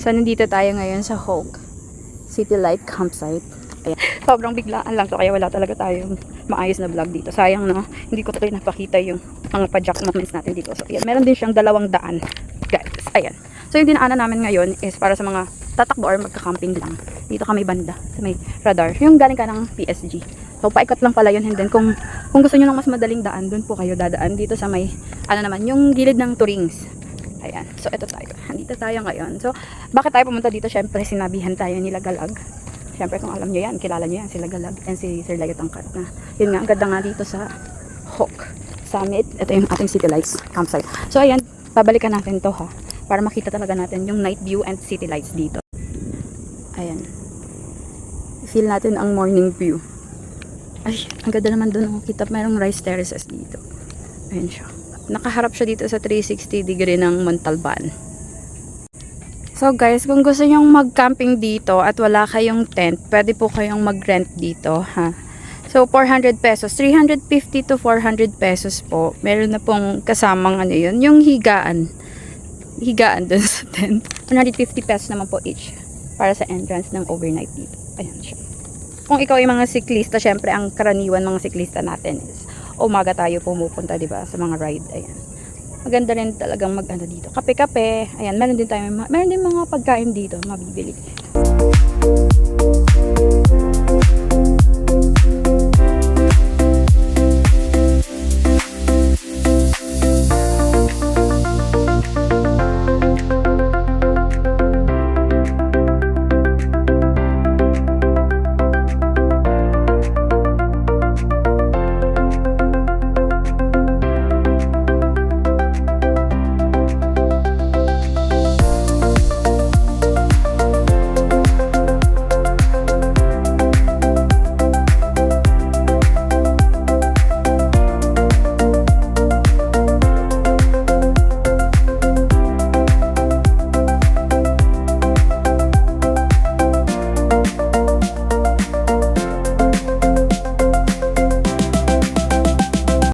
So, nandito tayo ngayon sa Hoke City Light Campsite. Ayan. Sobrang biglaan lang to, kaya wala talaga tayong maayos na vlog dito. Sayang na hindi ko tuloy napakita yung mga pa-jack moments natin dito. So, ayan. Meron din siyang 2 daan, guys. Ayan. So, yung dinaanan namin ngayon is para sa mga tatakbo or magka-camping lang. Dito kami banda, sa may radar. Yung galing ka ng PSG. So, paikot lang pala yun. And then, kung gusto nyo ng mas madaling daan, dun po kayo dadaan dito sa may, ano naman, yung gilid ng Turings. Ayan. So, ito tayo. Nandito tayo ngayon. So, bakit tayo pumunta dito? Siyempre, sinabihan tayo nila Galag. Siyempre, kung alam nyo yan, kilala nyo yan, sila Galag and si Sir Layo Tangkat na. Yun nga, ang ganda nga dito sa Hoke Summit. Ito yung ating City Lights Campsite. So, ayan. Pabalikan natin to ha. Para makita talaga natin yung night view and city lights dito. Ayan. Feel natin ang morning view. Ay, ang ganda naman doon. Kita mayroong rice terraces dito. Ayan siya. Nakaharap siya dito sa 360 degree ng Montalban. So guys, kung gusto nyong mag-camping dito at wala kayong tent, pwede po kayong mag-rent dito, ha. So 400 pesos, 350 to 400 pesos po. Meron na pong kasamang ano yun, yung higaan. Higaan dun sa tent. 150 pesos naman po each para sa entrance ng overnight dito. Ayan siya. Kung ikaw ay mga siklista, syempre ang karaniwan mga siklista natin is umaga tayo pumupunta, 'di ba, sa mga ride. Ayan. Maganda rin talagang mag-ano dito. Kape-kape. Ayan, meron din mga pagkain dito mabibili.